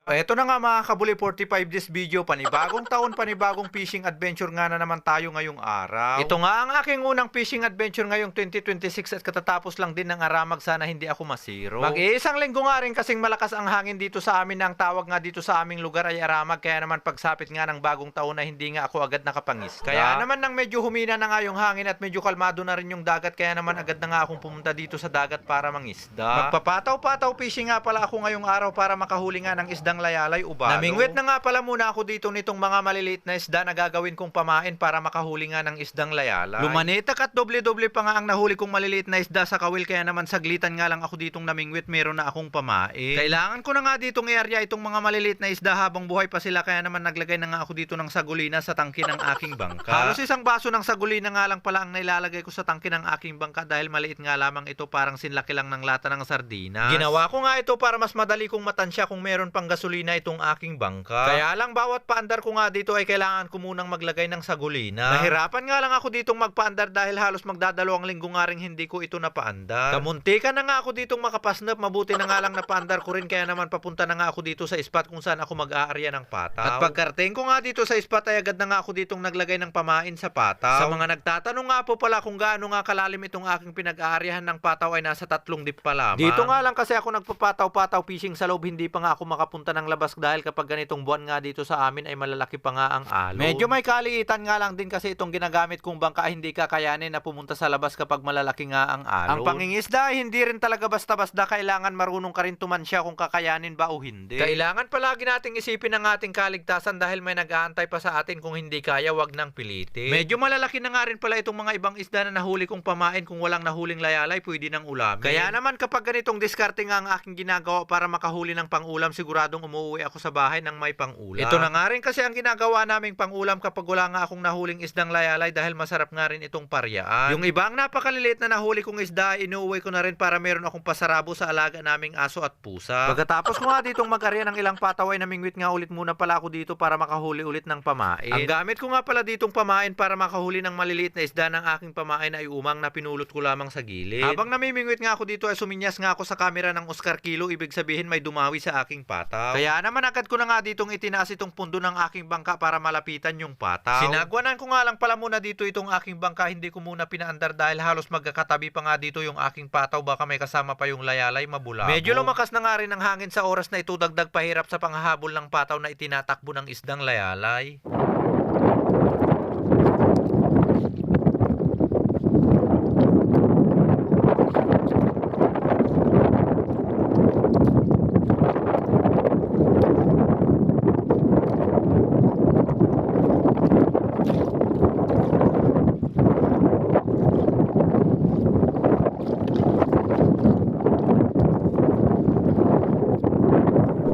Eto na nga mga kabuli, 45 this video, panibagong taon, panibagong fishing adventure nga na naman tayo ngayong araw. Ito nga ang aking unang fishing adventure ngayong 2026 at katatapos lang din ng aramag, sana hindi ako masiro. Mag-iisang linggo nga rin kasing malakas ang hangin dito sa amin, na ang tawag nga dito sa aming lugar ay aramag, kaya naman pagsapit nga ng bagong taon na hindi nga ako agad nakapangisda. Kaya naman nang medyo humina na nga yung hangin at medyo kalmado na rin yung dagat, kaya naman agad na nga akong pumunta dito sa dagat para mangisda. Magpapataw-pataw fishing nga pala ako ngayong araw para makahuli nga ng isdang layalay ubalo. Namingwit na nga pala muna ako dito nitong mga maliliit na isda na gagawin kong pamain para makahuli nga ng isdang layalay. Lumanitak at doble-doble pa nga ang nahuli kong maliliit na isda sa kawil, kaya naman saglitan nga lang ako ditong namingwit, meron na akong pamain. Kailangan ko na nga ditong i-area itong mga maliliit na isda habang buhay pa sila, kaya naman naglagay na nga ako dito ng sagulina sa tangke ng aking bangka. Halos isang baso ng sagulina nga lang pala ang nailalagay ko sa tangke ng aking bangka dahil maliit nga lamang ito, parang sinlaki lang ng lata ng sardinas. Ginawa ko nga ito para mas madali kong matansya kung meron pang gasolina itong aking bangka. Kaya lang bawat paandar ko nga dito ay kailangan ko munang maglagay ng sagulina. Nahirapan nga lang ako ditong magpaandar dahil halos magdadalawang linggo nga rin hindi ko ito napaandar. Kamuntikan na nga ako ditong makapasnap, mabuti na nga lang napaandar ko rin, kaya naman papunta na nga ako dito sa spot kung saan ako mag-aarya ng pataw. At pagkarating ko nga dito sa spot ay agad na nga ako ditong naglagay ng pamain sa pataw. Sa mga nagtatanong nga po pala kung gaano nga kalalim itong aking pinag-aaryahan ng pataw ay nasa 3 dip pa lamang. Dito nga lang kasi ako nagpapataw-pataw fishing sa loob, hindi pa nga ako makapunta ng labas dahil kapag ganitong buwan nga dito sa amin ay malalaki pa nga ang alon. Medyo may kaliitan nga lang din kasi itong ginagamit kong bangka, hindi kakayanin na pumunta sa labas kapag malalaki nga ang alon. Ang pangingisda ay hindi rin talaga basta-basta, kailangan marunong ka rin tumansya kung kakayanin ba o hindi. Kailangan palagi nating isipin ang ating kaligtasan dahil may nag-aantay pa sa atin, kung hindi kaya wag nang pilitin. Medyo malalaki na nga rin pala itong mga ibang isda na nahuli kong pamain, kung walang nahuling layalay pwede nang ulamin. Kaya naman kapag ganitong diskarte nga ang aking ginagawa para makahuli ng pangulam, siguradong umuwi ako sa bahay ng may pangulam. Ito na nga rin kasi ang ginagawa naming pangulam kapag wala nga akong nahuling isdang layalay dahil masarap nga rin itong paryaan. Yung ibang napakaliliit na nahuli kong isda, inuuwi ko na rin para meron akong pasarabo sa alaga naming aso at pusa. Pagkatapos ko nga ditong mag-arya ng ilang pataw ay namingwit nga ulit muna pala ako dito para makahuli ulit ng pamain. Ang gamit ko nga pala ditong pamain para makahuli ng maliliit na isda ng aking pamain ay umang na pinulot ko lamang sa gilid. Habang namimingwit nga ako dito ay suminyas nga ako sa camera ng Oscar Kilo, ibig sabihin may dumawi sa aking pataw. Kaya naman agad ko na nga ditong itinaas itong pundo ng aking bangka para malapitan yung pataw. Sinagwanan ko nga lang pala muna dito itong aking bangka, hindi ko muna pinaandar dahil halos magkakatabi pa nga dito yung aking pataw, baka may kasama pa yung layalay mabulabo. Medyo lumakas na nga rin ang hangin sa oras na ito, dagdag pahirap sa panghahabol ng pataw na itinatakbo ng isdang layalay.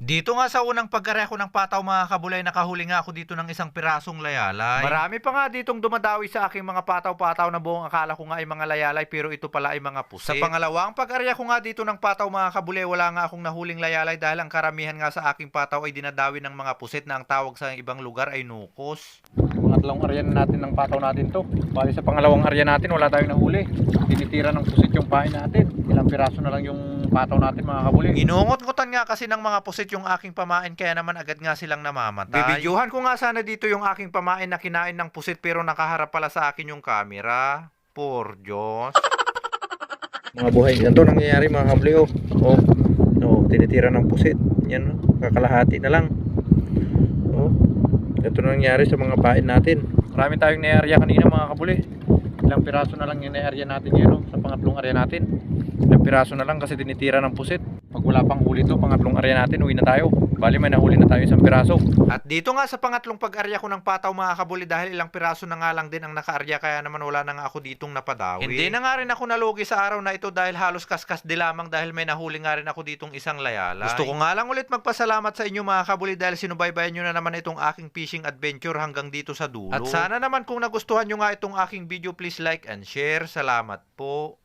Dito nga sa unang pagkarya ko ng pataw mga kabulay, nakahuli nga ako dito ng isang pirasong layalay. Marami pa nga ditong dumadawi sa aking mga pataw-pataw na buong akala ko nga ay mga layalay, pero ito pala ay mga pusit. Sa pangalawang pag-arya ko nga dito ng pataw mga kabulay, wala nga akong nahuling layalay dahil ang karamihan nga sa aking pataw ay dinadawi ng mga pusit na ang tawag sa ibang lugar ay nukos. Pangatlong arya natin ng pataw natin to. Bali sa pangalawang arya natin wala tayong nahuli. Tinitira ng pusit yung pain natin. Ilang piraso na lang yung pataw natin mga kabuli. Inungot-ngutan nga kasi ng mga pusit yung aking pamain, kaya naman agad nga silang namamatay. Bibidyuhan ko nga sana dito yung aking pamain na kinain ng pusit, pero nakaharap pala sa akin yung camera. Por Diyos. Mga buhay, ganito nangyayari mga kabuli. Tinitira ng pusit. Yan, kakalahati na lang. Ito nangyayari sa mga pain natin. Marami tayong na-area kanina mga kabuli. Ilang piraso na lang yung na-area natin yun, sa pangatlong area natin. Ilang piraso na lang kasi tinitira ng pusit. Pag wala pang huli to, pangatlong area natin, uwi na tayo. Bali may nahuli na tayo isang piraso. At dito nga sa pangatlong pag-arya ko ng pataw mga kabuli, dahil ilang piraso na nga lang din ang naka-arya, kaya naman wala na nga ako ditong napadawi. Hindi na nga rin ako nalugi sa araw na ito dahil halos kaskas di lamang, dahil may nahuli nga rin ako ditong isang layalay. Gusto ko nga lang ulit magpasalamat sa inyo mga kabuli dahil sinubaybayan nyo na naman itong aking fishing adventure hanggang dito sa dulo. At sana naman kung nagustuhan nyo nga itong aking video, please like and share. Salamat po.